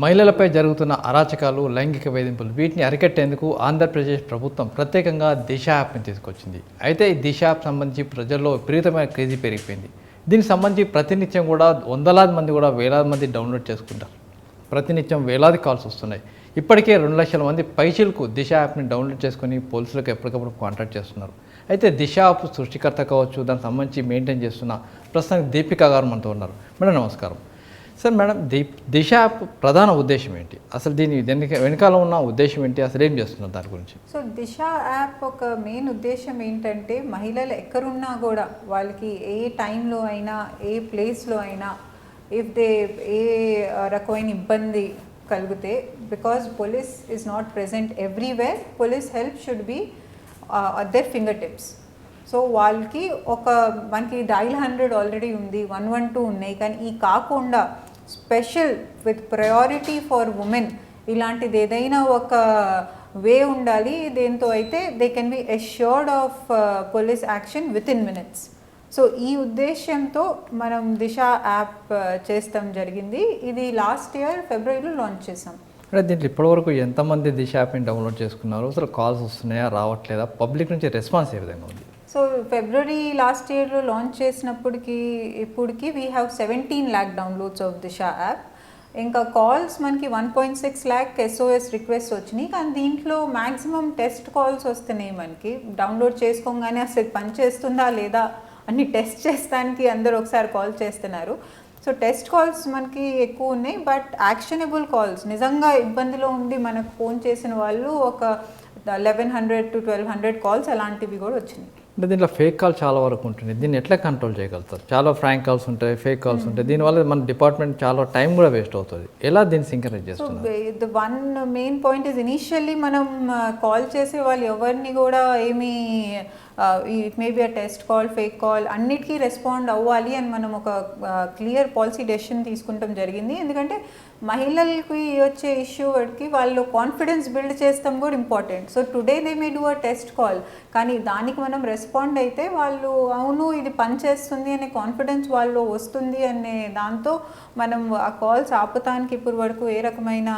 మహిళలపై జరుగుతున్న అరాచకాలు, లైంగిక వేధింపులు వీటిని అరికట్టేందుకు ఆంధ్రప్రదేశ్ ప్రభుత్వం ప్రత్యేకంగా దిశ యాప్ని తీసుకొచ్చింది. అయితే ఈ దిశ యాప్ సంబంధించి ప్రజల్లో విపరీతమైన క్రేజీ పెరిగిపోయింది. దీనికి సంబంధించి ప్రతినిత్యం కూడా వందలాది మంది కూడా వేలాది మంది డౌన్లోడ్ చేసుకుంటారు. ప్రతినిత్యం వేలాది కాల్స్ వస్తున్నాయి. ఇప్పటికే 2 లక్షల మంది పైచిలకు దిశ యాప్ని డౌన్లోడ్ చేసుకుని పోలీసులకు ఎప్పటికప్పుడు కాంటాక్ట్ చేస్తున్నారు. అయితే దిశ యాప్ సృష్టికర్త కావచ్చు, దానికి సంబంధించి మెయింటైన్ చేస్తున్న ప్రస్తుతానికి దీపిక గారు మనతో ఉన్నారు. మేడం నమస్కారం. సార్ మేడం, దిశ యాప్ ప్రధాన ఉద్దేశం ఏంటి? అసలు దీని వెనకాల ఉన్న ఉద్దేశం ఏంటి? అసలు ఏం చేస్తున్నారు దాని గురించి? సో దిశ యాప్ ఒక మెయిన్ ఉద్దేశం ఏంటంటే మహిళలు ఎక్కడున్నా కూడా వాళ్ళకి ఏ టైంలో అయినా ఏ ప్లేస్లో అయినా ఇఫ్ దే ఏ రకమైన ఇబ్బంది కలిగితే, because police is not present everywhere, police help should be at their finger tips. So వాళ్ళకి మనకి డైల్ 100 ఆల్రెడీ ఉంది, 112 ఉన్నాయి, కానీ ఈ కాకుండా special with priority for women ఇలాంటిది ఏదైనా ఒక వే ఉండాలి. దేంతో అయితే they can be assured of police action with in minutes. So ఈ ఉద్దేశంతో మనం దిశ యాప్ చేస్తాం జరిగింది. ఇది లాస్ట్ ఇయర్ ఫిబ్రవరిలో లాంచ్ చేసాం. అంటే దీంట్లో ఇప్పటివరకు ఎంతమంది దిశ యాప్ని డౌన్లోడ్ చేసుకున్నారు? అసలు కాల్స్ వస్తున్నాయా, రావట్లేదా? పబ్లిక్ నుంచి రెస్పాన్స్ ఏ విధంగా ఉంది? సో ఫిబ్రవరి లాస్ట్ ఇయర్లో లాంచ్ చేసినప్పటికి ఇప్పటికి we have 17 lakh downloads of Disha app. ఇంకా కాల్స్ మనకి 1.6 lakh SOS రిక్వెస్ట్ వచ్చినాయి, కానీ దీంట్లో మ్యాక్సిమం టెస్ట్ కాల్స్ వస్తున్నాయి. మనకి డౌన్లోడ్ చేసుకోగానే అసలు పనిచేస్తుందా లేదా అన్ని టెస్ట్ చేస్తానికి అందరూ ఒకసారి కాల్ చేస్తున్నారు. సో టెస్ట్ కాల్స్ మనకి ఎక్కువ ఉన్నాయి, బట్ యాక్షనబుల్ కాల్స్ నిజంగా ఇబ్బందిలో ఉండి మనకు ఫోన్ చేసిన వాళ్ళు ఒక 1100 to 1200 కాల్స్ అలాంటివి కూడా వచ్చినాయి. అంటే దీంట్లో ఫేక్ కాల్ చాలా వరకు ఉంటుంది. దీన్ని ఎట్లా కంట్రోల్ చేయగలుగుతారు? చాలా ఫ్రాంక్ కాల్స్ ఉంటాయి, ఫేక్ కాల్స్ ఉంటాయి. దీనివల్ల మన డిపార్ట్మెంట్ చాలా టైం కూడా వేస్ట్ అవుతుంది. ఎలా దీన్ని సింక్రనైజ్ చేస్తున్నారు? So the one main point is initially మనం కాల్ చేసే వాళ్ళు ఎవరిని కూడా ఏమీ it may be a test call, fake call అన్నిటికీ రెస్పాండ్ అవ్వాలి అని మనం ఒక క్లియర్ పాలసీ డెసిషన్ తీసుకుంటాం జరిగింది. ఎందుకంటే మహిళలకి వచ్చే ఇష్యూ వాటికి వాళ్ళు కాన్ఫిడెన్స్ బిల్డ్ చేస్తాం కూడా important. So today they may do a test call, కానీ దానికి మనం రెస్పాండ్ అయితే వాళ్ళు అవును ఇది పనిచేస్తుంది అనే కాన్ఫిడెన్స్ వాళ్ళు వస్తుంది అనే దాంతో మనం ఆ కాల్స్ ఆపుతానికి ఇప్పుడు వరకు ఏ రకమైన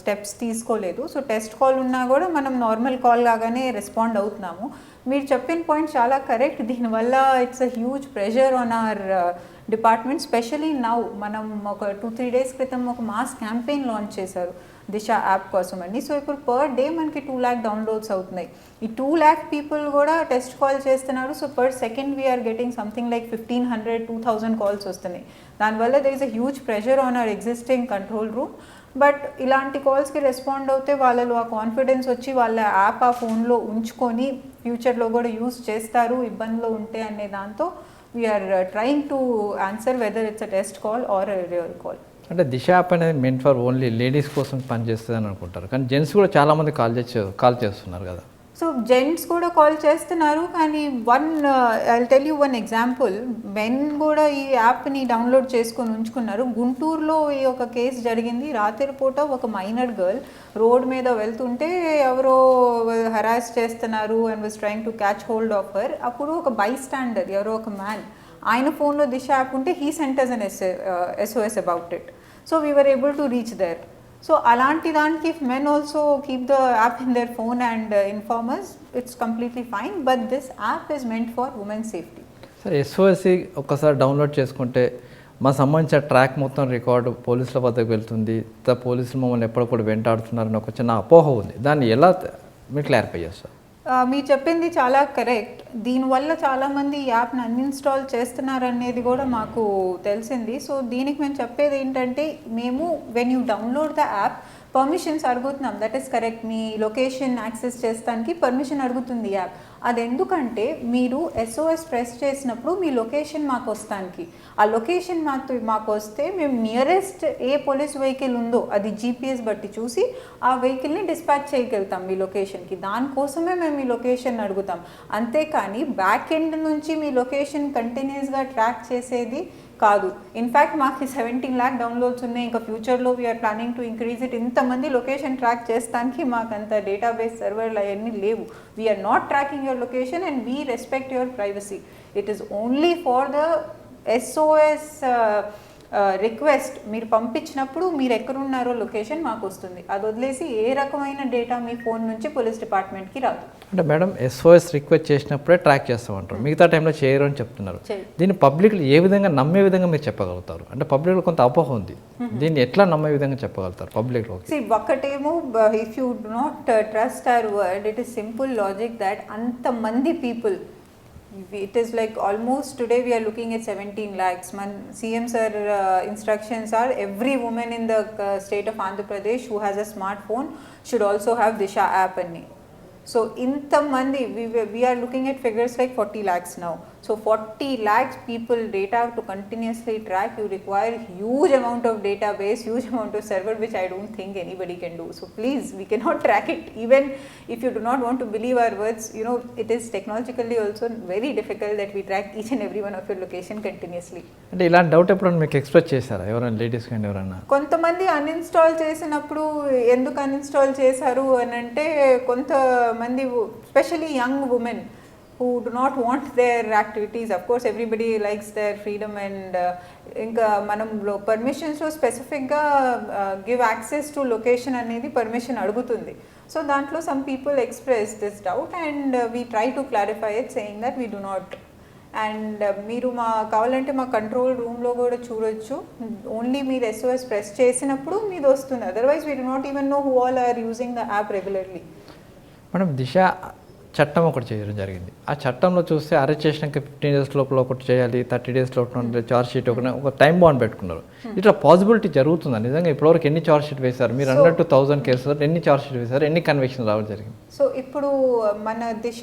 స్టెప్స్ తీసుకోలేదు. సో టెస్ట్ కాల్ ఉన్నా కూడా మనం నార్మల్ కాల్ లాగానే రెస్పాండ్ అవుతున్నాము. మీరు చెప్పిన పాయింట్ చాలా కరెక్ట్. దీనివల్ల it's a huge pressure on our department, especially now. మనం ఒక 2-3 days క్రితం ఒక మాస్ క్యాంపెయిన్ లాంచ్ చేశారు దిశ యాప్ కోసం అండి. సో ఇప్పుడు పర్ డే మనకి 2 lakh డౌన్లోడ్స్ అవుతున్నాయి. ఈ 2 lakh పీపుల్ కూడా టెస్ట్ కాల్ చేస్తున్నారు. So per second we're getting something like 1500-2000 calls వస్తున్నాయి. దానివల్ల there is a huge pressure on our existing control room. But ఇలాంటి కాల్స్కి రెస్పాండ్ అవుతే వాళ్ళలో ఆ కాన్ఫిడెన్స్ వచ్చి వాళ్ళ యాప్ ఆ ఫోన్లో ఉంచుకొని ఫ్యూచర్లో కూడా యూస్ చేస్తారు ఇబ్బందిలో ఉంటే అనే దాంతో we're trying to answer whether it's a test call or a real call. అంటే దిశ యాప్ అనేది మెంట్ ఫర్ ఓన్లీ లేడీస్ కోసం పనిచేస్తుంది అని అనుకుంటారు, కానీ జెంట్స్ కూడా చాలామంది కాల్ చేస్తున్నారు కదా? సో జెంట్స్ కూడా కాల్ చేస్తున్నారు, కానీ I tell you one example. Men కూడా ఈ యాప్ని డౌన్లోడ్ చేసుకొని ఉంచుకున్నారు. గుంటూరులో ఈ ఒక కేసు జరిగింది. రాత్రి పూట ఒక మైనర్ గర్ల్ రోడ్ మీద వెళ్తుంటే ఎవరో హరాస్ చేస్తున్నారు and was trying to catch hold of her. అప్పుడు ఒక బై స్టాండర్ ఎవరో ఒక మ్యాన్, ఆయన ఫోన్లో దిశ యాప్ ఉంటే he sent us an SOS about it. So we were able to reach there. So అలాంటి దానికి if men also keep the app in their phone and informers, it's completely fine. But this app is meant for women safety. Sir SOS ఒక్కసారి download చేసుకుంటే మా సంబంధించిన track మొత్తం record పోలీసుల వద్దకు వెళ్తుంది, పోలీసులు మమ్మల్ని ఎప్పుడప్పుడు వెంటాడుతున్నారని ఒక చిన్న అపోహ ఉంది. దాన్ని ఎలా మీరు క్లారిఫై చేస్తారు? మీరు చెప్పింది చాలా కరెక్ట్. దీనివల్ల చాలామంది ఈ యాప్ని అన్ఇన్స్టాల్ చేస్తున్నారనేది కూడా మాకు తెలిసింది. సో దీనికి మేము చెప్పేది ఏంటంటే, మేము when you download the app permissions అడుగుతున్నాం. That is correct. మీ లొకేషన్ యాక్సెస్ చేస్తానికి పర్మిషన్ అడుగుతుంది యాప్. అది ఎందుకంటే మీరు SOS ప్రెస్ చేసినప్పుడు మీ లొకేషన్ మాకు వస్తానికి, ఆ లొకేషన్ మాకు వస్తే మేము నియరెస్ట్ ఏ పోలీస్ వెహికల్ ఉందో అది GPS బట్టి చూసి ఆ వెహికల్ని డిస్పాచ్ చేయగలుగుతాం మీ లొకేషన్కి. దానికోసమే మేము మీ లొకేషన్ అడుగుతాం. అంతేకాని బ్యాక్ ఎండ్ నుంచి మీ లొకేషన్ కంటిన్యూస్గా ట్రాక్ చేసేది కాదు. ఇన్ఫ్యాక్ట్ మాకు 17 lakh డౌన్లోడ్స్ ఉన్నాయి. ఇంకా ఫ్యూచర్లో we're planning to increase it. ఇంతమంది లొకేషన్ ట్రాక్ చేస్తానికి మాకు అంత డేటాబేస్ సర్వర్లు అవన్నీ లేవు. We're not tracking your location and we respect your privacy. It is only for the SOS request మీరు పంపించినప్పుడు మీరు ఎక్కడున్నారో లొకేషన్ మాకు వస్తుంది. అది వదిలేసి ఏ రకమైన డేటా మీ ఫోన్ నుంచి పోలీస్ డిపార్ట్మెంట్కి రాదు. అంటే మేడం SOS రిక్వెస్ట్ చేసినప్పుడే ట్రాక్ చేస్తామంటారు, మిగతా టైంలో చేయరు అని చెప్తున్నారు. దీన్ని పబ్లిక్లో ఏ విధంగా నమ్మే విధంగా మీరు చెప్పగలుగుతారు? అంటే పబ్లిక్లో కొంత అపోహ ఉంది, దీన్ని ఎట్లా నమ్మే విధంగా చెప్పగలుగుతారు పబ్లిక్లో? ఒకటేమో if you do not trust hour word, it is simple logic that అంతమంది people, it is like almost today we are looking at 17 lakhs. CM sir instructions are every woman in the state of Andhra Pradesh who has a smartphone should also have Disha app anni. So intamandi we are looking at figures like 40 lakhs now. So 40 lakhs people data to continuously track, you require huge amount of database, huge amount of server, which I don't think anybody can do. So please, we cannot track it. Even if you do not want to believe our words, you know, it is technologically also very difficult that we track each and every one of your location continuously. అంటే ఇలాంటి doubt ఎప్పుడైనా మీకు express చేశారా ఎవరైనా ladies కానీ ఎవరైనా? కొంతమంది uninstall చేసినప్పుడు ఎందుకు అన్ఇన్స్టాల్ చేశారు అని అంటే, కొంతమంది especially young women who do not want their activities. Of course everybody likes their freedom, and ఇంకా మనం పర్మిషన్స్లో స్పెసిఫిక్గా గివ్ యాక్సెస్ టు లొకేషన్ అనేది పర్మిషన్ అడుగుతుంది. సో దాంట్లో some people express this doubt and we try to clarify it saying that we do not. And మీరు కావాలంటే మా control రూమ్లో కూడా చూడొచ్చు, ఓన్లీ మీరు SOS ప్రెస్ చేసినప్పుడు మీది వస్తుంది, otherwise we do not even know who all are using the app regularly. మనం దిశ చట్టం ఒకటి చేయడం జరిగింది. ఆ చట్టంలో చూస్తే అరెస్ట్ చేసినాక 15 days లోపల ఒకటి చేయాలి, 30 days లోపల ఛార్జ్ షీట్ ఒక టైం బాండ్ పెట్టుకున్నారు. ఇట్లా పాసిబిలిటీ జరుగుతుందా నిజంగా? ఇప్పటివరకు ఎన్ని ఛార్జ్ షీట్ వేశారు? మీరు అన్నట్టు 1000 కేసులు ఎన్ని ఛార్జ్ షీట్ వేశారు, ఎన్ని కన్విక్షన్ రావడం జరిగింది? సో ఇప్పుడు మన దిశ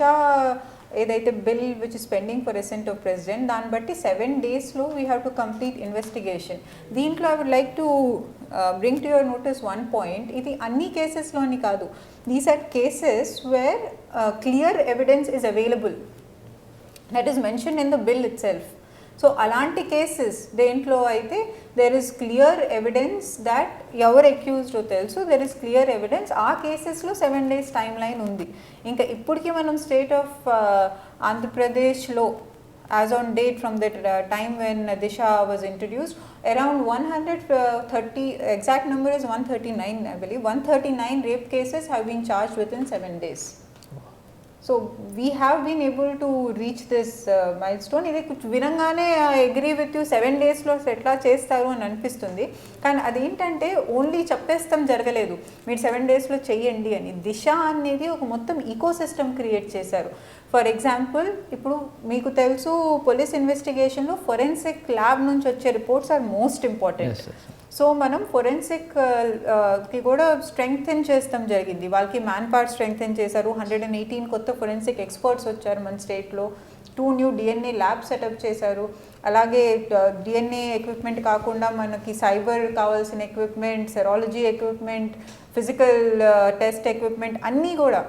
ఏదైతే bill which is pending for assent of president, దాన్ని బట్టి 7 daysలో we have to complete investigation. దీంట్లో I would like to bring to your notice one point. ఇది అన్ని కేసెస్లోని కాదు, these are cases where clear evidence is available, that is mentioned in the bill itself. So అలాంటి cases దేంట్లో అయితే there is clear evidence that ఎవరు అక్యూజ్డో తెలుసు, దెర్ ఇస్ క్లియర్ ఎవిడెన్స్, ఆ కేసెస్లో 7 days టైం లైన్ ఉంది. ఇంకా ఇప్పటికీ మనం స్టేట్ ఆఫ్ ఆంధ్రప్రదేశ్లో as on date from that time when Disha was introduced, around 130, exact number is 139 I believe, 139 rape cases have been charged within 7 days. So we have been able to reach this milestone. ఇది వినంగానే I agree with you, 7 daysలో ఎట్లా చేస్తారు అని అనిపిస్తుంది, కానీ అదేంటంటే only చెప్పేస్తాం జరగలేదు, మీరు 7 daysలో చెయ్యండి అని. దిశ అనేది ఒక మొత్తం ఈకో సిస్టమ్ క్రియేట్ చేశారు. ఫర్ ఎగ్జాంపుల్, ఇప్పుడు మీకు తెలుసు పోలీస్ ఇన్వెస్టిగేషన్లో ఫొరెన్సిక్ ల్యాబ్ నుంచి వచ్చే reports are most important. So మనం ఫొరెన్సిక్కి కూడా స్ట్రెంగ్థెన్ చేస్తాం జరిగింది, వాళ్ళకి మ్యాన్ పవర్ స్ట్రెంగ్థెన్ చేశారు. 118 కొత్త ఫొరెన్సిక్ ఎక్స్పర్ట్స్ వచ్చారు మన స్టేట్లో. 2 new DNA ల్యాబ్ సెటప్ చేశారు. అలాగే DNA ఎక్విప్మెంట్ కాకుండా మనకి సైబర్ కావాల్సిన equipment, serology equipment, physical test equipment అన్నీ కూడా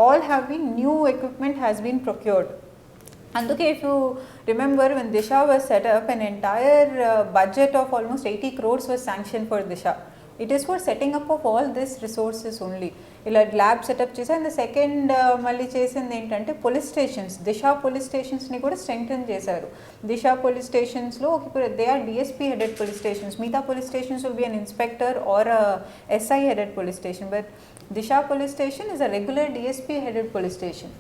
all have been new equipment has been procured. Anduke if you remember, when Disha was set up, an entire budget of almost 80 crores was sanctioned for Disha. It is for setting up of all these resources only. ఇలా lab setup చేసి, and second మళ్ళీ చేసింది ఏంటంటే police stations, Disha police స్టేషన్స్ని కూడా strengthen చేశారు. Disha police స్టేషన్స్లో they are DSP headed police stations, మిగతా police stations will be an inspector or SI headed police station, but Disha police station is a regular DSP headed police station.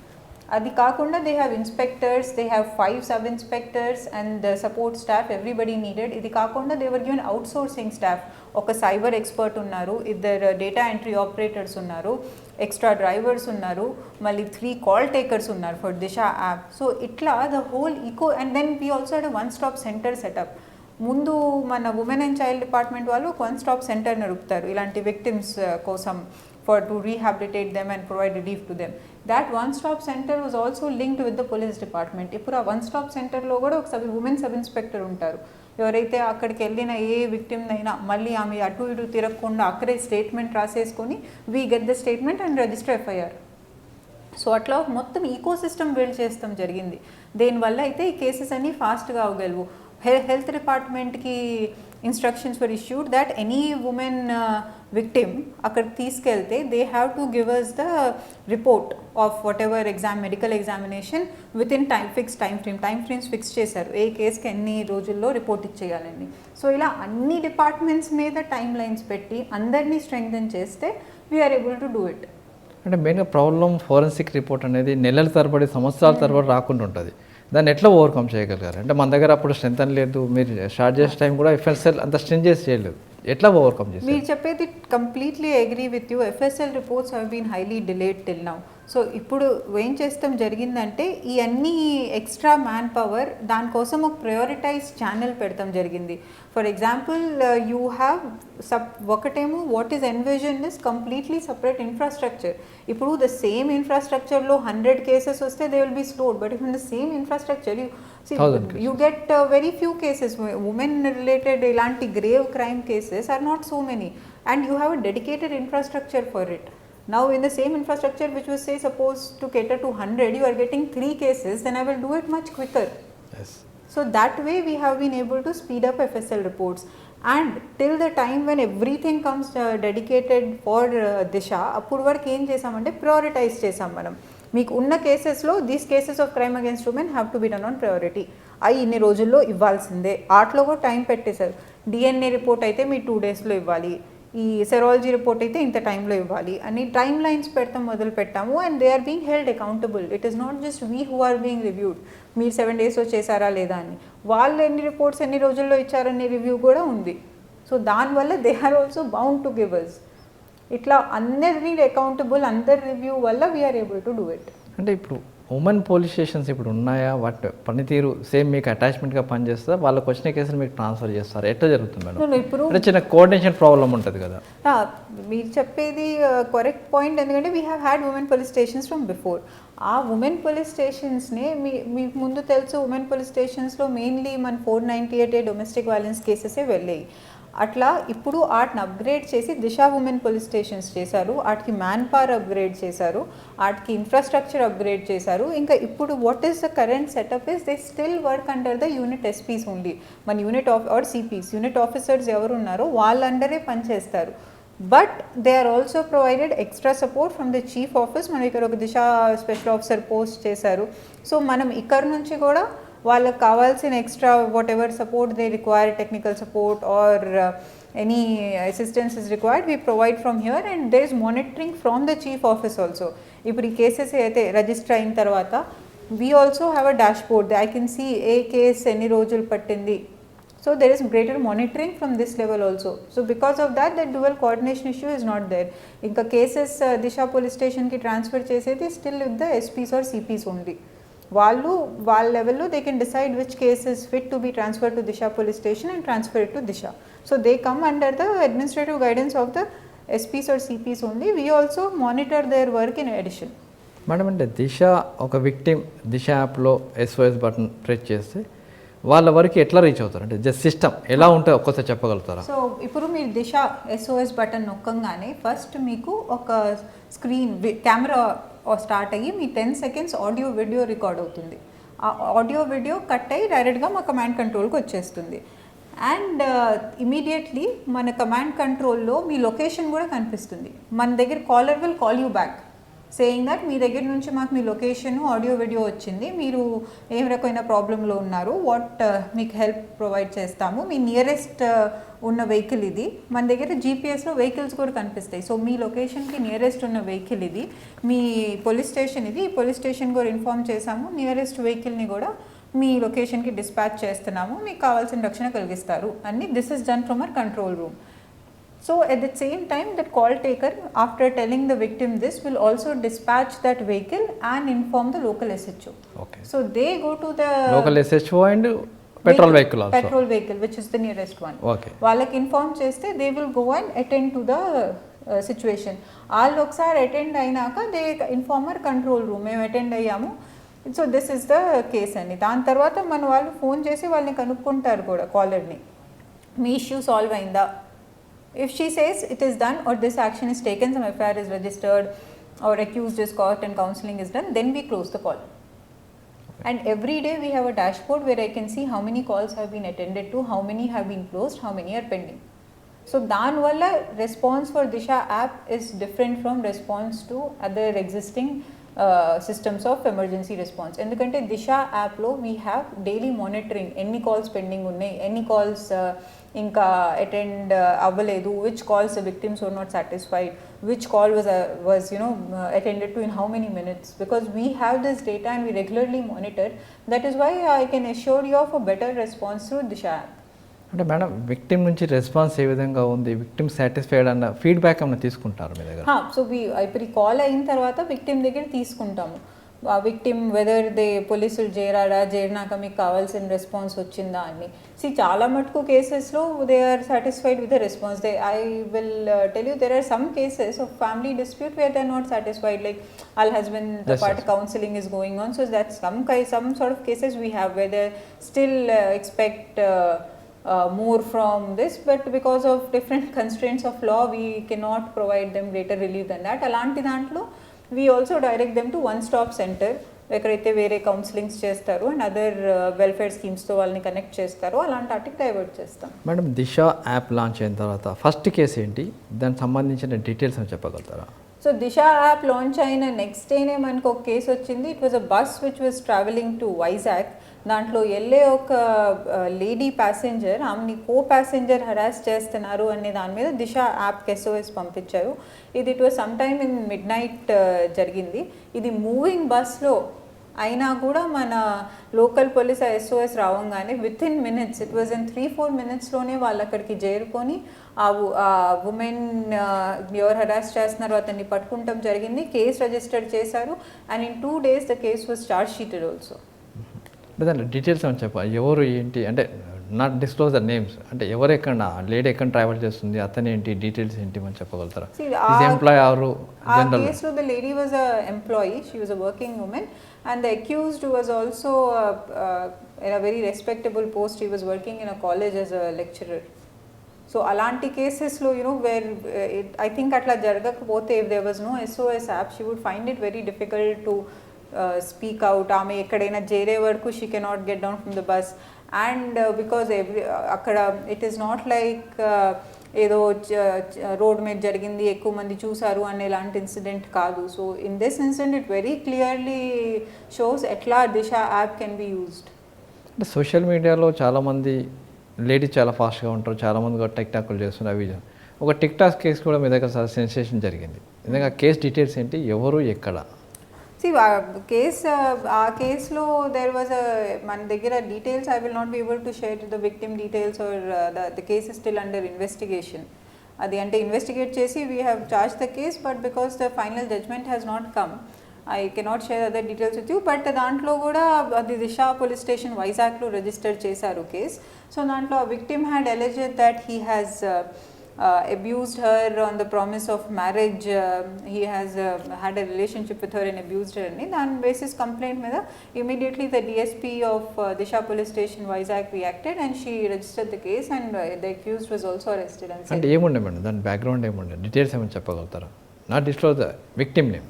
అది కాకుండా they have inspectors, they have 5 sub inspectors and support staff, everybody needed. ఇది కాకుండా they were given outsourcing staff, ఒక cyber expert ఉన్నారు, 2 data entry operators ఉన్నారు, extra drivers ఉన్నారు, మళ్ళీ 3 call takers ఉన్నారు ఫర్ దిశా యాప్. సో ఇట్లా the whole eco, and then we also had 1 stop centre setup. ముందు మన ఉమెన్ అండ్ చైల్డ్ డిపార్ట్మెంట్ వాళ్ళు 1 stop సెంటర్ నడుపుతారు ఇలాంటి విక్టిమ్స్ కోసం, to rehabilitate them and provide relief to them. That one stop center was also linked with the police department. ఇప్పుడు ఆ 1 stop సెంటర్లో కూడా ఒక ఉమెన్ సబ్ ఇన్స్పెక్టర్ ఉంటారు. ఎవరైతే అక్కడికి వెళ్ళిన ఏ విక్టిమ్ అయినా మళ్ళీ ఆమె అటు ఇటు తిరగకుండా అక్కడే స్టేట్మెంట్ రాసేసుకొని we get the statement and register FIR. So అట్లా మొత్తం ఈకో సిస్టమ్ బిల్డ్ చేస్తాం జరిగింది. దీనివల్ల అయితే ఈ కేసెస్ అన్నీ ఫాస్ట్గా అవ్వగలవు. హెల్త్ డిపార్ట్మెంట్కి instructions were issued that any women victim అక్కడికి తీసుకెళ్తే they have to give us the report of whatever medical examination within time frames fix చేశారు, ఏ కేసుకి ఎన్ని రోజుల్లో రిపోర్ట్ ఇచ్చేయాలని. సో ఇలా అన్ని డిపార్ట్మెంట్స్ మీద టైం లైన్స్ పెట్టి అందరినీ స్ట్రెంగ్థెన్ చేస్తే we're able to do it. అంటే మెయిన్గా ప్రాబ్లం ఫోరెన్సిక్ రిపోర్ట్ అనేది నెలల తరబడి సంవత్సరాల తరబడి రాకుండా ఉంటుంది. దాన్ని ఎట్లా ఓవర్కమ్ చేయగలిగారు? అంటే మన దగ్గర అప్పుడు స్ట్రెంత్ అని లేదు, మీరు స్టార్ట్ చేసే టైం కూడా ఎఫ్ఎస్ఎల్ అంత స్ట్రెంత్ చేసి చేయలేదు, ఎట్లా ఓవర్కమ్ చేసి? మీరు చెప్పేది completely agree with you. FSL reports have been highly delayed till now. So ఇప్పుడు ఏం చేస్తాం జరిగిందంటే ఈ అన్ని ఎక్స్ట్రా మ్యాన్ పవర్ దానికోసం ఒక ప్రయారిటైజ్ ఛానల్ పెడతాం జరిగింది. ఫర్ ఎగ్జాంపుల్ యూ హ్యావ్ ఒకటేమో what is envision is completely separate infrastructure. ఇప్పుడు ద సేమ్ ఇన్ఫ్రాస్ట్రక్చర్లో 100 కేసెస్ వస్తే they will be slowed, but if in the same infrastructure you get very few cases, women related ilanti grave crime cases are not so many, and you have a dedicated infrastructure for it. Now in the same infrastructure which was say supposed to cater to 100, you are getting 3 cases, then I will do it much quicker. Yes. So that way we have been able to speed up FSL reports, and till the time when everything comes dedicated for Disha, appudu varaku em chesamante prioritize chesam manam. మీకు ఉన్న కేసెస్లో these cases of crime against women have to be done on priority. అవి ఇన్ని రోజుల్లో ఇవ్వాల్సిందే. ఆటలో కూడా time పెట్టేశారు. డిఎన్ఏ రిపోర్ట్ అయితే మీ 2 డేస్లో ఇవ్వాలి, ఈ సెరాలజీ రిపోర్ట్ అయితే ఇంత టైంలో ఇవ్వాలి అని టైం లైన్స్ పెడతాం మొదలు పెట్టాము. And they are being held accountable. It is not just we who are being reviewed, మీరు 7 డేస్లో చేశారా లేదా అని. వాళ్ళు ఎన్ని రిపోర్ట్స్ ఎన్ని రోజుల్లో ఇచ్చారనే రివ్యూ కూడా ఉంది. సో దానివల్ల they are also bound to give us. ఇట్లా అందరినీ అకౌంటబుల్, అందరి రివ్యూ వల్ల we're able to do it. అంటే ఇప్పుడు ఉమెన్ పోలీస్ స్టేషన్స్ ఇప్పుడు ఉన్నాయా? వాటి పనితీరు సేమ్ మీకు అటాచ్మెంట్గా పనిచేస్తా, వాళ్ళకి వచ్చిన కేసులు మీకు ట్రాన్స్ఫర్ చేస్తారు, ఎట్లా జరుగుతుంది మేడం? ఇప్పుడు చిన్న కోఆర్డినేషన్ ప్రాబ్లం ఉంటుంది కదా. మీరు చెప్పేది కరెక్ట్ పాయింట్. ఎందుకంటే we have had women police stations from before. ఆ ఉమెన్ పోలీస్ స్టేషన్స్ని మీకు ముందు తెలుసు, ఉమెన్ పోలీస్ స్టేషన్స్లో మెయిన్లీ మన 498 డొమెస్టిక్ వైలెన్స్ కేసెసే వెళ్ళాయి. అట్లా ఇప్పుడు వాటిని అప్గ్రేడ్ చేసి దిశా ఉమెన్ పోలీస్ స్టేషన్స్ చేశారు, వాటికి మ్యాన్ పవర్ అప్గ్రేడ్ చేశారు, వాటికి ఇన్ఫ్రాస్ట్రక్చర్ అప్గ్రేడ్ చేశారు. ఇంకా ఇప్పుడు what is the current setup is they still work under the unit SPs only. మన unit or CPs, unit officers ఎవరు ఉన్నారో వాళ్ళ అండరే పనిచేస్తారు. But they are also provided extra support from the chief office. మనం ఇక్కడ ఒక దిశా స్పెషల్ ఆఫీసర్ పోస్ట్ చేశారు. సో మనం ఇక్కడ నుంచి కూడా వాళ్ళకి కావాల్సిన extra whatever support they require, technical support or any assistance is required, we provide from here. And there is monitoring from the chief office also. ఇప్పుడు ఈ కేసెస్ అయితే రిజిస్టర్ అయిన తర్వాత we also have a dashboard. I can see ఏ case ఎన్ని రోజులు పట్టింది. So there is greater monitoring from this level also. So because of that, the dual coordination issue is not there. Inka cases Disha police station ki transfer chesedi still with the SPs or CPs only. వాళ్ళ లెవెల్లో they can decide which case is fit to be transfer to Disha police station and transfer it to Disha. So they come under the administrative guidance of the SPs or CPs only. We also monitor their work in addition. Madam, అంటే దిశ ఒక victim దిశ యాప్లో SOS button press చేస్తే వాళ్ళ వరకు ఎట్లా reach అవుతారు? అంటే just system ఎలా ఉంటే ఒక్కసారి చెప్పగలుగుతారా? సో ఇప్పుడు మీరు దిశ SOS బటన్ నొక్కంగానే ఫస్ట్ మీకు ఒక స్క్రీన్ కెమెరా స్టార్ట్ అయ్యి మీ 10 seconds ఆడియో వీడియో రికార్డ్ అవుతుంది. ఆ ఆడియో వీడియో కట్ అయ్యి డైరెక్ట్గా మా కమాండ్ కంట్రోల్కి వచ్చేస్తుంది. అండ్ ఇమీడియట్లీ మన కమాండ్ కంట్రోల్లో మీ లొకేషన్ కూడా కనిపిస్తుంది. మన దగ్గర caller will call you back saying that మీ దగ్గర నుంచి మాకు మీ లొకేషన్ ఆడియో వీడియో వచ్చింది, మీరు ఏ రకమైన ప్రాబ్లంలో ఉన్నారు, వాట్ మీకు హెల్ప్ ప్రొవైడ్ చేస్తాము, మీ నియరెస్ట్ ఉన్న వెహికల్ ఇది. మన దగ్గర జీపీఎస్లో వెహికల్స్ కూడా కనిపిస్తాయి. సో మీ లొకేషన్కి నియరెస్ట్ ఉన్న వెహికల్ ఇది, మీ పోలీస్ స్టేషన్ ఇది, ఈ పోలీస్ స్టేషన్ కూడా ఇన్ఫార్మ్ చేశాము, నియరెస్ట్ వెహికల్ని కూడా మీ లొకేషన్కి డిస్పాచ్ చేస్తున్నాము, మీకు కావాల్సిన రక్షణ కలిగిస్తారు అని. This is done from our control room. So at the same time, that call taker, after telling the victim this, will also dispatch that vehicle and inform the local SHO. Okay. So they go to the local SHO and petrol vehicle also. Petrol vehicle, which is the nearest one. Okay. వాళ్ళకి inform చేస్తే they will go and attend to the situation. వాళ్ళు ఒకసారి attend అయినాక they informer control room, మేము attend అయ్యాము, so this is the case అని. దాని తర్వాత మన వాళ్ళు ఫోన్ చేసి వాళ్ళని కనుక్కుంటారు కూడా కాలర్ని, మీ ఇష్యూ సాల్వ్ అయిందా. If she says it is done or this action is taken, some FIR is registered or accused is caught and counselling is done, then we close the call. And every day we have a dashboard where I can see how many calls have been attended to, how many have been closed, how many are pending. So దానివల్ల response for Disha app is different from response to other existing systems of emergency response. ఎందుకంటే దిశా యాప్లో we have daily monitoring, ఎన్ని calls pending ఉన్నాయి, ఎన్ని calls ఇంకా attend అవ్వలేదు, which calls the victims were not satisfied, which call was attended to in how many minutes, because we have this data and we regularly monitor. That is why I can assure you of a better response through Disha app. అంటే madam victim నుంచి response ఏ విధంగా ఉంది, victim satisfied అన్న feedback ఏమైనా తీసుకుంటారు మీ దగ్గర? So ఇప్పుడు ఈ కాల్ అయిన తర్వాత విక్టిమ్ దగ్గర తీసుకుంటాము. విక్టిమ్ వెదర్ దే పోలీసులు చేరినాక మీకు కావాల్సిన రెస్పాన్స్ వచ్చిందా అని. చాలా మటుకు కేసెస్లో they are satisfied with the response. I will tell you there are some cases of family dispute where they are not satisfied, like వాళ్ళ husband part counselling is going on. So that's some sort of cases we have where they still expect more from this, but because of different constraints of law we cannot provide them greater relief than that. Alanti dantlo we also direct them to one stop center ఎక్కడైతే వేరే counsellings చేస్తారు and other welfare స్కీమ్స్తో వాళ్ళని connect చేస్తారో అలాంటి వాటికి divert చేస్తాం. Madam దిశ app launch అయిన తర్వాత ఫస్ట్ కేసు ఏంటి, దానికి సంబంధించిన డీటెయిల్స్ అని చెప్పగలుగుతారా? సో దిశ యాప్ లాంచ్ అయిన నెక్స్ట్ డేనే మనకు ఒక కేసు వచ్చింది. It was a bus which was travelling to Vizag. దాంట్లో వెళ్ళే ఒక లేడీ ప్యాసింజర్ ఆమెని కో ప్యాసింజర్ హరాస్ చేస్తున్నారు అనే దాని మీద దిశ యాప్కి SOS పంపించారు. It was some time in mid night జరిగింది. ఇది మూవింగ్ బస్లో అయినా కూడా మన లోకల్ పోలీస్ SOS రావంగానే within minutes, it was in 3-4 minutesలోనే వాళ్ళు అక్కడికి చేరుకొని ఆ ఉమెన్ ఎవరు హరాస్ చేస్తున్నారో అతన్ని పట్టుకుంటాం జరిగింది. కేసు రిజిస్టర్ చేశారు and in 2 days the case was charge sheeted also. దాంట్లో డీటెయిల్స్ అని చెప్పాలి, ఎవరు ఏంటి అంటే నాట్ డిస్క్లోజ్ ద నేమ్స్, అంటే ఎవరు ఎక్కడ లేడీ ఎక్కడ ట్రావెల్ చేస్తుంది, అతను ఏంటి డీటెయిల్స్ ఏంటి అని చెప్పగలుగుతారా? ఎంప్లాయ్ ఆరు జనరల్ కేసులో the lady was a employee, she was a working women and the accused was also in a very respectable post. He was working in a college as a lecturer. So alanti cases lo where I think atla jaragakapothe, if there was no SOS app, she would find it very difficult to speak out. Ame ekkadaina jere varaku she cannot get down from the bus, and because akkada it is not like ఏదో road మీద జరిగింది ఎక్కువ మంది చూసారు అనే లాంటి incident కాదు. So in this incident it very clearly shows ఎట్లా దిశ యాప్ కెన్ బి యూజ్డ్. అంటే సోషల్ మీడియాలో చాలామంది లేడీస్ చాలా ఫాస్ట్గా ఉంటారు, చాలామంది కూడా టిక్టాక్లు చేస్తున్నారు. అవి ఒక టిక్టాక్ కేసు కూడా మీ దగ్గర సెన్సేషన్ జరిగింది. నిజంగా కేసు డీటెయిల్స్ ఏంటి, ఎవరు ఎక్కడ? ఆ కేసులో దేర్ వాజ్ మన దగ్గర details I will not be able to share the victim details or the case is still under investigation. అది అంటే ఇన్వెస్టిగేట్ చేసి we have charge the case, but because the final judgement has not come I cannot share other details with you. But దాంట్లో కూడా అది Disha police station వైజాగ్లో register చేశారు case. So దాంట్లో victim had alleged that he has abused her on the promise of marriage. He has had a relationship with her and abused her. On basis complaint meda immediately the DSP of Disha police station Vizag reacted and she registered the case and the accused was also arrested. And emunde madam dan background emunde details em cheppagalutara, not disclose the victim name?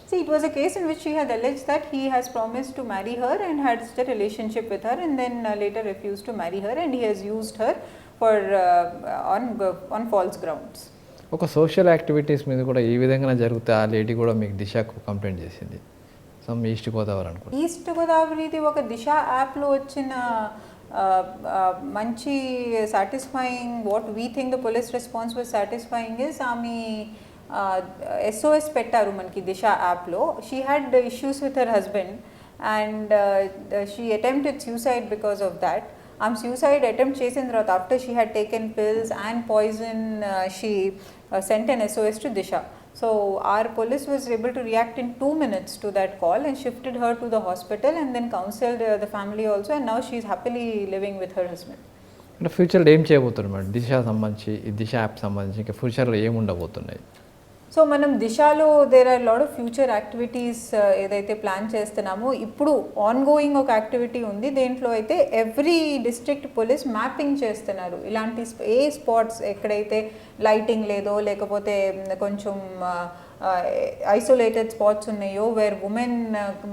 See, it was a case in which she had alleged that he has promised to marry her and had a relationship with her and then later refused to marry her and he has used her for on false grounds. ఒక social activities మీద కూడా ఈ విధంగా జరిగితే ఆ lady కూడా మీకు దిశకు కంప్లైంట్ చేసింది. సమ్ ఈస్ట్ గోదావరి అనుకో. ఈస్ట్ గోదావరిది ఒక దిశ యాప్లో వచ్చిన మంచి satisfying what we think the police response was satisfying is ఆమె SOS పెట్టారు మనకి దిశ యాప్లో. She had issues with her husband and she attempted suicide because of that. ఆమె సూసైడ్ అటెంప్ట్ చేసిన తర్వాత after she had taken pills and poison she sent an SOS to Disha. So our police was able to react in 2 minutes to that call and shifted her to the hospital and then counseled the family also and now she is happily living with her husband. అంటే ఫ్యూచర్లో ఏం చేయబోతున్నారు madam దిశ సంబంధించి, ఈ దిశ app సంబంధించి ఇంకా ఫ్యూచర్లో ఏమి ఉండబోతున్నాయి? సో మనం దిశలో there are lot of future activities ఏదైతే ప్లాన్ చేస్తున్నామో ఇప్పుడు ఆన్గోయింగ్ ఒక యాక్టివిటీ ఉంది. దేంట్లో అయితే ఎవ్రీ డిస్ట్రిక్ట్ పోలీస్ మ్యాపింగ్ చేస్తున్నారు. ఇలాంటి ఏ స్పాట్స్ ఎక్కడైతే లైటింగ్ లేదో లేకపోతే కొంచెం ఐసోలేటెడ్ స్పాట్స్ ఉన్నాయో వేర్ ఉమెన్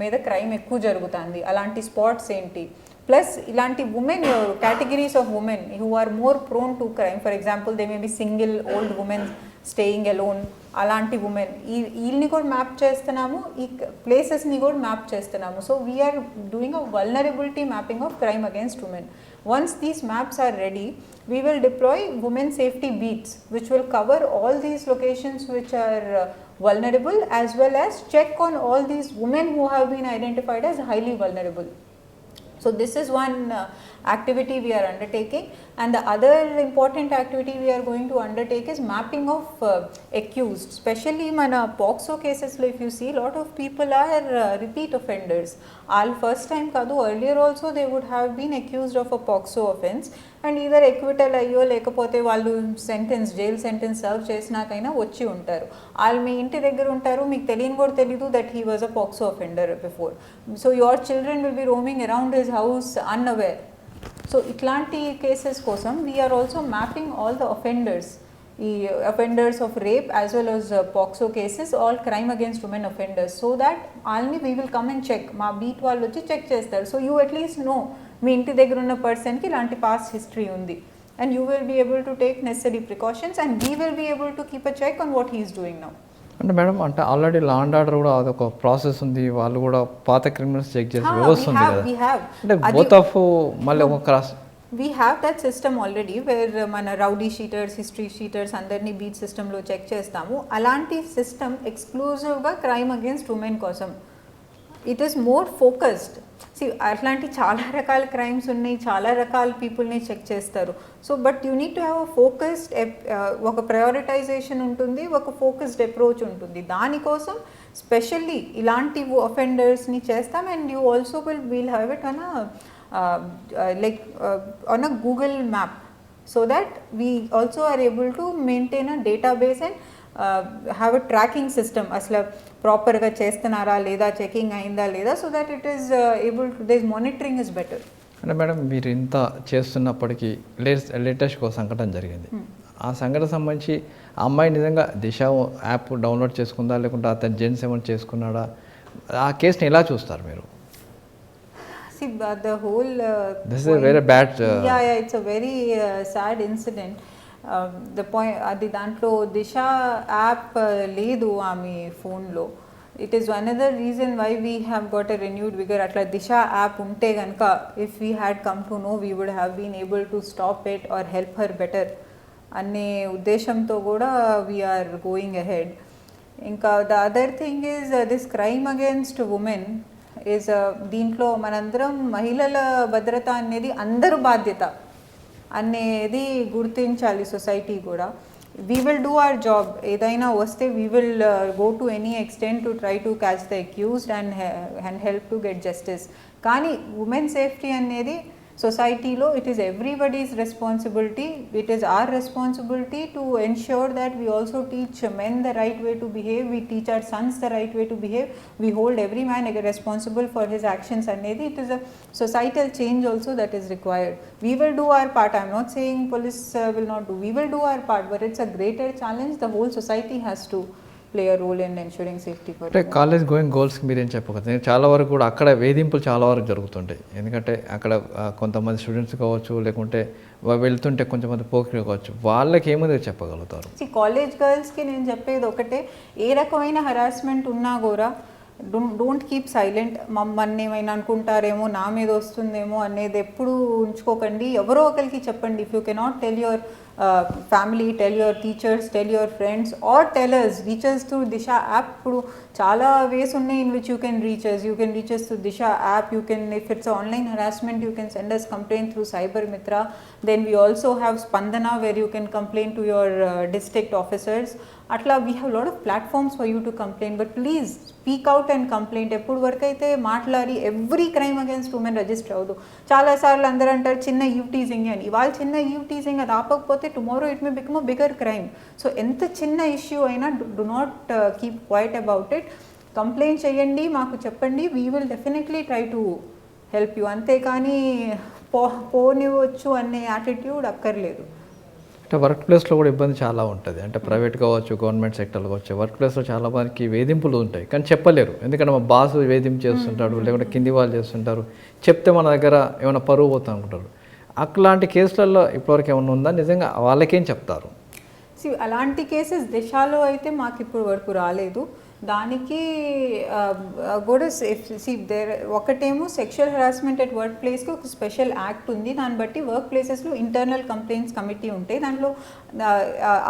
మీద క్రైమ్ ఎక్కువ జరుగుతుంది, అలాంటి స్పాట్స్ ఏంటి, ప్లస్ ఇలాంటి women categories of women who are more prone to crime, for example they may be single old women staying alone, అలాంటి ఉమెన్ వీళ్ళని కూడా మ్యాప్ చేస్తున్నాము, ఈ ప్లేసెస్ని కూడా మ్యాప్ చేస్తున్నాము. So we're doing a vulnerability mapping of crime against women. Once these maps are ready, we will deploy women safety beats which will cover all these locations which are vulnerable, as well as check on all these women who have been identified as highly vulnerable. So this is one activity we are undertaking, and the other important activity we are going to undertake is mapping of accused, especially mana POCSO cases lo if you see lot of people are repeat offenders. All first time kadu, earlier also they would have been accused of a POCSO offence and either acquittal ayyo lekapothe vallu sentence jail sentence serve chesinakaina vachi untaru. All మీ ఇంటి దగ్గర ఉంటారు, మీకు తెలియని కూడా తెలీదు that he was a POCSO offender before. So your children will be roaming around his house unaware. So ఇట్లాంటి cases కోసం we are also mapping all the offenders, ఈ offenders of rape as well as POCSO cases, all crime against women offenders, so that వాళ్ళని we will come and check, మా beat వాళ్ళు వచ్చి check చేస్తారు. So you at least know మీ ఇంటి దగ్గర ఉన్న పర్సన్కి ఇలాంటి పాస్ట్ హిస్టరీ ఉంది, and you will be able to take necessary precautions, and we will be able to keep a check on what he is doing now. అంటే madam, అంటే already law and order కూడా అదొక process ఉంది, వాళ్ళు కూడా పాత criminals check చేసే వ్యవస్థ ఉంది కదా, అంటే బోత్ ఆఫ్ మళ్ళీ ఒక cross we have that system already where మన రౌడీ షీటర్స్, హిస్టరీ షీటర్స్ అందరినీ బీట్ సిస్టంలో చెక్ చేస్తాము. అలాంటి సిస్టమ్ ఎక్స్క్లూజివ్గా క్రైమ్ అగేన్స్ట్ ఉమెన్ కోసం. It is more focused. అట్లాంటి చాలా రకాల క్రైమ్స్ ఉన్నాయి, చాలా రకాల పీపుల్ని చెక్ చేస్తారు. So but you need to have a focused, ఒక ప్రయారిటైజేషన్ ఉంటుంది, ఒక ఫోకస్డ్ అప్రోచ్ ఉంటుంది. దానికోసం స్పెషల్లీ ఇలాంటి అఫెండర్స్ని చేస్తాం. And you also will have it on on a Google map, so that we also are able to maintain a database and have a tracking system, asla proper ga chestunara leda, checking ayinda leda, so that it is able to, this monitoring is better. అంటే madam, మీరు ఇంత చేస్తున్నప్పటికీ latest ఒక సంఘటన జరిగింది. ఆ సంఘటన సంబంధించి ఆ అమ్మాయి నిజంగా దిశ యాప్ డౌన్లోడ్ చేసుకుందా, లేకుంటే అతను జెంట్స్ ఏమైనా చేసుకున్నాడా, ఆ కేసుని ఎలా చూస్తారు మీరు? See, the whole this is a very bad yeah, it's a very sad incident. The point adi dantlo Disha app ledu ami phone lo. It is another reason why we have got a renewed vigor. Atla Disha app unte ganaka, if we had come to know, we would have been able to stop it or help her better anne uddeshamto kuda we are going ahead. Inka the other thing is this crime against women is దీంట్లో మనందరం మహిళల భద్రత అనేది అందరు బాధ్యత అనేది గుర్తించాలి society కూడా. We will do our job. ఏదైనా వస్తే we will go to any extent to try to catch the accused and help to get justice. కానీ ఉమెన్ సేఫ్టీ అనేది సొసైటీలో it is everybody's responsibility. It is our responsibility to ensure that we also teach men the right way to behave, we teach our sons the right way to behave, we hold every man responsible for his actions అనేది. It is a societal change also that is required. We will do hour part. I'm not saying police will not do. We will do our part, but it's a greater challenge. The whole society has to play a role in ensuring safety for అంటే college going గోల్స్కి మీరేం చెప్పగలరు? చాలా వరకు కూడా అక్కడ వేధింపులు చాలా వరకు జరుగుతుంటాయి. ఎందుకంటే అక్కడ కొంతమంది స్టూడెంట్స్ కావచ్చు, లేకుంటే వెళ్తుంటే కొంతమంది పోకిరి కావచ్చు, వాళ్ళకి ఏమైనా చెప్పగలుగుతారు? కాలేజ్ గర్ల్స్కి నేను చెప్పేది ఒకటే, ఏ రకమైన హరాస్మెంట్ ఉన్నా కూడా డోంట్ కీప్ సైలెంట్. మమ్మల్ని ఏమైనా అనుకుంటారేమో, నా మీద వస్తుందేమో అనేది ఎప్పుడు ఉంచుకోకండి. ఎవరో ఒకరికి చెప్పండి. If you cannot tell your family, tell your teachers, tell your friends, or tell us. Reach us through Disha app. ఇప్పుడు చాలా ways ఉన్నాయి in which you can reach us. You can reach us through Disha app. You can, if it's an online harassment, you can send us complaint through Cyber Mitra. Then we also have Spandana, where you can complain to your district officers. Atla we have a lot of platforms for you to complain, but please speak out and complain. ఎప్పుడు వరకు అయితే మాట్లాడి every crime against women register అవ్వదు. చాలాసార్లు అందరూ అంటారు చిన్న eve teasing అని. ఇవాళ చిన్న ఈవ్ టీజింగ్ అది ఆపకపోతే tomorrow it may become a bigger crime. So ఎంత చిన్న ఇష్యూ అయినా do not keep quiet about it. Complaint చేయండి, మాకు చెప్పండి. We will definitely try to help you. అంతేకాని పోనివచ్చు అనే యాటిట్యూడ్ అక్కర్లేదు. అంటే వర్క్ ప్లేస్లో కూడా ఇబ్బంది చాలా ఉంటుంది. అంటే ప్రైవేట్ కావచ్చు, గవర్నమెంట్ సెక్టర్లో కావచ్చు, వర్క్ ప్లేస్లో చాలా మందికి వేధింపులు ఉంటాయి, కానీ చెప్పలేరు. ఎందుకంటే మా బాస్ వేధింపు చేస్తుంటాడు, లేకుంటే కింది వాళ్ళు చేస్తుంటారు, చెప్తే మన దగ్గర ఏమైనా పరువు పోతా అనుకుంటారు. అట్లాంటి కేసులలో ఇప్పటివరకు ఏమైనా ఉందా? నిజంగా వాళ్ళకేం చెప్తారు? అలాంటి కేసెస్ దిశలో అయితే మాకు ఇప్పుడు వరకు రాలేదు. దానికి కూడా ఒకటేమో సెక్షువల్ హెరాస్మెంట్ అట్ వర్క్ ప్లేస్కి ఒక స్పెషల్ యాక్ట్ ఉంది. దాన్ని బట్టి వర్క్ ప్లేసెస్లో ఇంటర్నల్ కంప్లైంట్స్ కమిటీ ఉంటాయి. దాంట్లో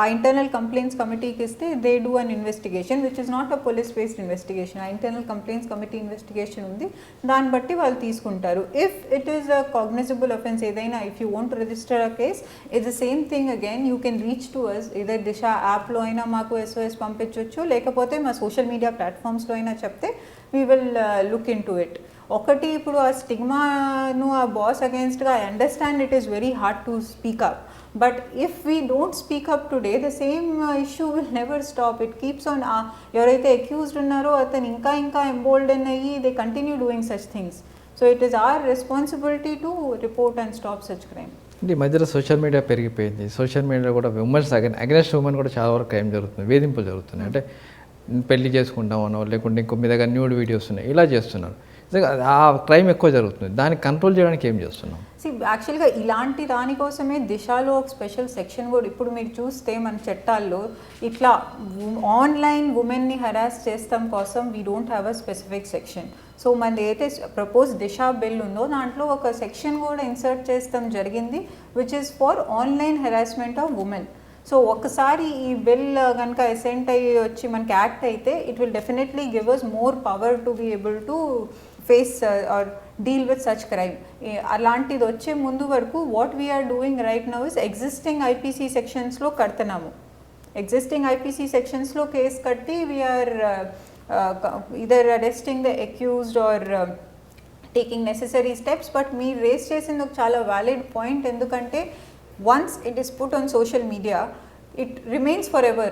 ఆ ఇంటర్నల్ కంప్లైంట్స్ కమిటీకి ఇస్తే they do an investigation which is not a police based investigation. ఆ ఇంటర్నల్ కంప్లైంట్స్ కమిటీ ఇన్వెస్టిగేషన్ ఉంది, దాన్ని బట్టి వాళ్ళు తీసుకుంటారు. If it is a cognizable offence ఏదైనా, if you want to register a case, it's the same thing again. You can reach to us either Disha యాప్లో అయినా మాకు SOS పంపించవచ్చు, లేకపోతే మా సోషల్ మీడియా ప్లాట్ఫామ్స్లో అయినా చెప్తే we will look into it. ఒకటి ఇప్పుడు ఆ స్టిగ్మాను ఆ బాస్ అగేన్స్ట్గా I understand it is very hard to speak up, but if we don't speak up today the same issue will never stop. It keeps on. ఎవరైతే accused ఉన్నారో అతను ఇంకా ఎంబోల్డెన్ అయ్యి they continue doing such things. So it is our responsibility to report and stop such crime. ఈ మధ్యలో social media పెరిగిపోయింది. Social మీడియాలో కూడా ఉమెన్స్ అగెన్స్ట్ ఉమెన్ కూడా చాలా వరకు క్రైమ్ జరుగుతుంది, వేధింపులు జరుగుతున్నాయి. అంటే పెళ్లి చేసుకుంటామనో, లేకుంటే ఇంకో మీ దగ్గర న్యూడ్ వీడియోస్ ఉన్నాయి, ఇలా చేస్తున్నారు. ఆ క్రైమ్ ఎక్కువ జరుగుతుంది. దాన్ని కంట్రోల్ చేయడానికి ఏం చేస్తున్నాం? యాక్చువల్గా ఇలాంటి దానికోసమే దిశలో ఒక స్పెషల్ సెక్షన్ కూడా ఇప్పుడు మీరు చూస్తే మన చట్టాల్లో ఇట్లా ఆన్లైన్ ఉమెన్ని హెరాస్ చేస్తాం కోసం we don't have a specific section. So మనది అయితే ప్రపోజ్ దిశ బిల్ ఉందో దాంట్లో ఒక సెక్షన్ కూడా ఇన్సర్ట్ చేస్తాం జరిగింది which is for online harassment of women. So ఒక్కసారి ఈ బిల్ కనుక అసెంట్ అయ్యి వచ్చి మనకి యాక్ట్ అయితే it will definitely give us more power to be able to face or deal with such crime. అలాంటిది వచ్చే ముందు వరకు what we are doing right now is existing IPC సెక్షన్స్లో కడుతున్నాము. ఎగ్జిస్టింగ్ IPC సెక్షన్స్లో కేసు కట్టి we are either arresting the accused or taking necessary steps. But మీరు raise చేసింది ఒక చాలా వ్యాలిడ్ పాయింట్. ఎందుకంటే once it is put on social media, it remains forever.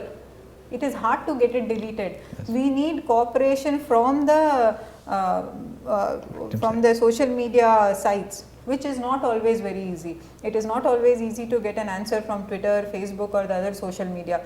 It is hard to get it deleted. Yes. We need cooperation from the social media sites, which is not always very easy. It is not always easy to get an answer from Twitter, Facebook or the other social media.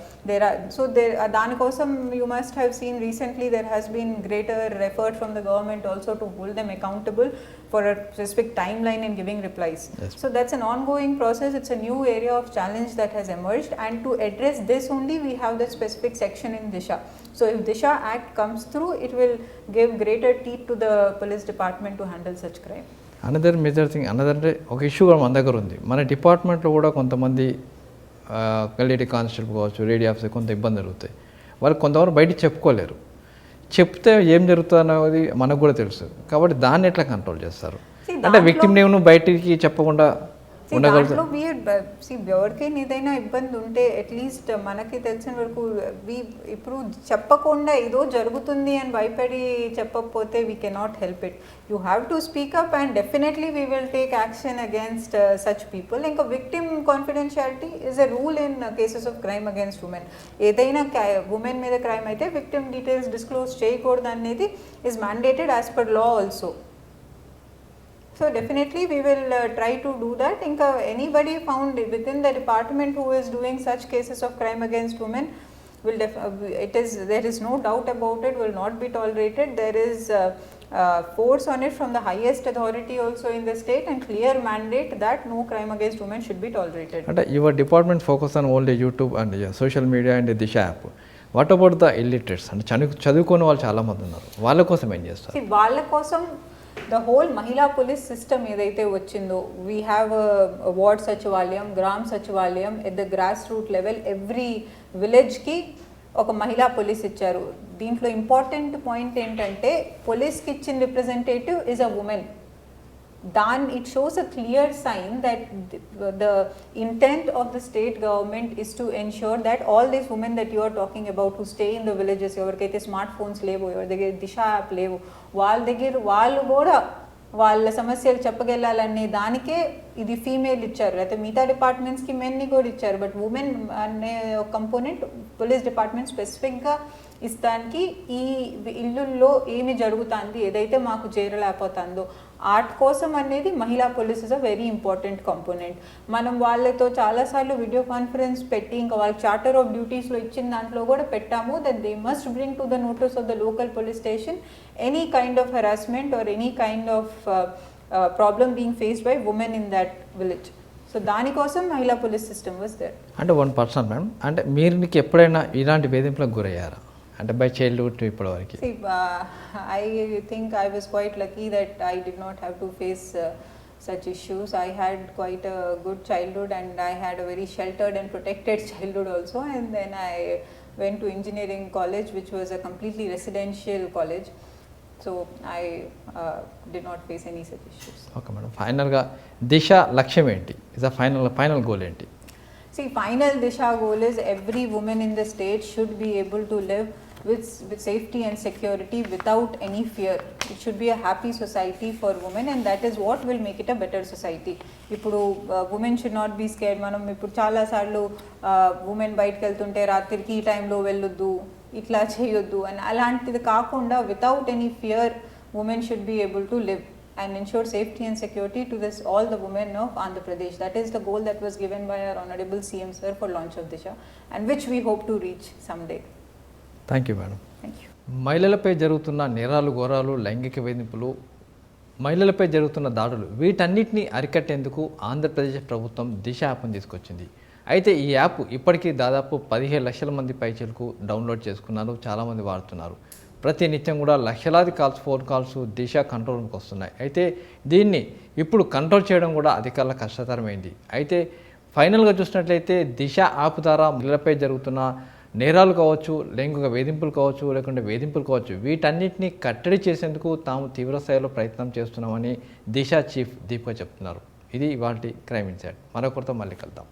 Danikosam you must have seen recently there has been greater effort from the government also to hold them accountable for a specific timeline in giving replies. Yes. So that's an ongoing process. It's a new area of challenge that has emerged, and to address this only we have the specific section in Disha. So if Disha Act comes through, it will give greater teeth to the police department to handle such crime. Another major thing, another అంటే ఒక issue కూడా మన దగ్గర ఉంది. మన డిపార్ట్మెంట్లో కూడా కొంతమంది కల్లేటి కానిస్టేబుల్ కావచ్చు, రేడియో ఆఫీసర్ కొంత ఇబ్బంది జరుగుతాయి. వాళ్ళు కొంతవరకు బయటికి చెప్పుకోలేరు. చెప్తే ఏం జరుగుతుంది అనేది మనకు కూడా తెలుసు. కాబట్టి దాన్ని ఎట్లా కంట్రోల్ చేస్తారు? అంటే విక్టిమ్ నేమ్ బయటికి చెప్పకుండా దాంట్లో ఎవరికైనా ఏదైనా ఇబ్బంది ఉంటే అట్లీస్ట్ మనకి తెలిసిన వరకు ఇప్పుడు చెప్పకుండా ఏదో జరుగుతుంది అని భయపడి చెప్పకపోతే we cannot help it. You have to speak up and definitely we will take action against such people. ఇంకా victim confidentiality is a rule in cases of crime against women. ఏదైనా ఉమెన్ మీద క్రైమ్ అయితే victim details disclose చేయకూడదు అనేది is mandated as per law also. So definitely we will try to do that. Inka anybody found within the department who is doing such cases of crime against women will there is no doubt about it, will not be tolerated. There is force on it from the highest authority also in the state and clear mandate that no crime against women should be tolerated. And your department focus on only YouTube and social media and Disha app. What about the illiterates? And చదువుకోని వాళ్ళు చాలా మంది ఉన్నారు, వాళ్ళ కోసం ఏం చేస్తారు? వాళ్ళ కోసం ద హోల్ మహిళా పోలీస్ సిస్టమ్ ఏదైతే వచ్చిందో, వీ హ్యావ్ వార్డ్ సచివాలయం, గ్రామ్ సచివాలయం, at the grass root level every విలేజ్కి ఒక మహిళా పోలీస్ ఇచ్చారు. దీంట్లో ఇంపార్టెంట్ పాయింట్ ఏంటంటే పోలీస్కి ఇచ్చిన representative is a women. it shows a clear sign that the intent of the state government is to ensure that all these women that you are talking about who stay in the villages, ఎవరికైతే smart phones లేవో, ఎవరి దగ్గర దిశ app లేవో, వాళ్ళు కూడా వాళ్ళ సమస్యలు చెప్పగలాలనే దానికే ఇది ఫీమేల్ ఇచ్చారు, అయితే మిగతా డిపార్ట్మెంట్స్కి మెన్ని కూడా ఇచ్చారు, బట్ ఉమెన్ అనే కంపోనెంట్ పోలీస్ డిపార్ట్మెంట్ స్పెసిఫిక్గా ఇస్తానికి ఈ ఇల్లుల్లో ఏమి జరుగుతుంది, ఏదైతే మాకు చేరలేకపోతుందో ఆర్ట్ కోసం అనేది మహిళా police is a very important component. మనం వాళ్ళతో చాలాసార్లు వీడియో కాన్ఫరెన్స్ పెట్టి ఇంకా వాళ్ళకి చార్టర్ ఆఫ్ డ్యూటీస్లో ఇచ్చిన దాంట్లో కూడా పెట్టాము that they must bring to the notice of the local police station any kind of harassment or any kind of problem being faced by women in that village. So దానికోసం మహిళా police system was there. అంటే 1% madam, అంటే మీకు ఎప్పుడైనా ఇలాంటి వేధింపులకు గురయ్యారా, అంటే by childhood to ఇప్పటివరకు? See, I think I was quite lucky that I did not have to face such issues. I had quite a good childhood and I had a very sheltered and protected childhood also, and then I went to engineering college, which was a completely residential college. So I did not face any such issues. Okay madam, ఫైనల్గా దిశ లక్ష్యం ఏంటి, is a final goal ఏంటి? See, final Disha goal is every woman in the state should be able to live with safety and security without any fear. It should be a happy society for women, and that is what will make it a better society. ఇప్పుడు women should not be scared. మనం ఇప్పుడు చాలాసార్లు women బయటకు వెళ్తుంటే రాత్రికి ఈ టైంలో వెళ్ళొద్దు, ఇట్లా చేయొద్దు అని అలాంటిది కాకుండా without any fear women should be able to live and ensure safety and security to all the women of Andhra Pradesh. That is the goal that was given by our Honorable CM Sir for launch of Disha, and which we hope to reach someday. Thank you madam. Thank you. మహిళలపై జరుగుతున్న నేరాలు, ఘోరాలు, లైంగిక వేధింపులు, మహిళలపై జరుగుతున్న దాడులు, వీటన్నిటిని అరికట్టేందుకు ఆంధ్రప్రదేశ్ ప్రభుత్వం దిశ యాప్ను తీసుకొచ్చింది. అయితే ఈ యాప్ ఇప్పటికీ దాదాపు 17 లక్షల మంది పైచలకు డౌన్లోడ్ చేసుకున్నారు, చాలామంది వాడుతున్నారు. ప్రతి నిత్యం కూడా లక్షలాది ఫోన్ కాల్స్ దిశ కంట్రోల్కి వస్తున్నాయి. అయితే దీన్ని ఇప్పుడు కంట్రోల్ చేయడం కూడా అధికారుల కష్టతరమైంది. అయితే ఫైనల్గా చూసినట్లయితే దిశ యాప్ ద్వారా మహిళలపై జరుగుతున్న నేరాలు కావచ్చు, లైంగిక వేధింపులు కావచ్చు, లేకుంటే వేధింపులు కావచ్చు, వీటన్నిటిని కట్టడి చేసేందుకు తాము తీవ్రస్థాయిలో ప్రయత్నం చేస్తున్నామని దిశ చీఫ్ దీపిక చెప్తున్నారు. ఇది ఇవాల్టి క్రైమ్ ఇన్సైట్. మరొకరితో మళ్ళీ కలుద్దాం.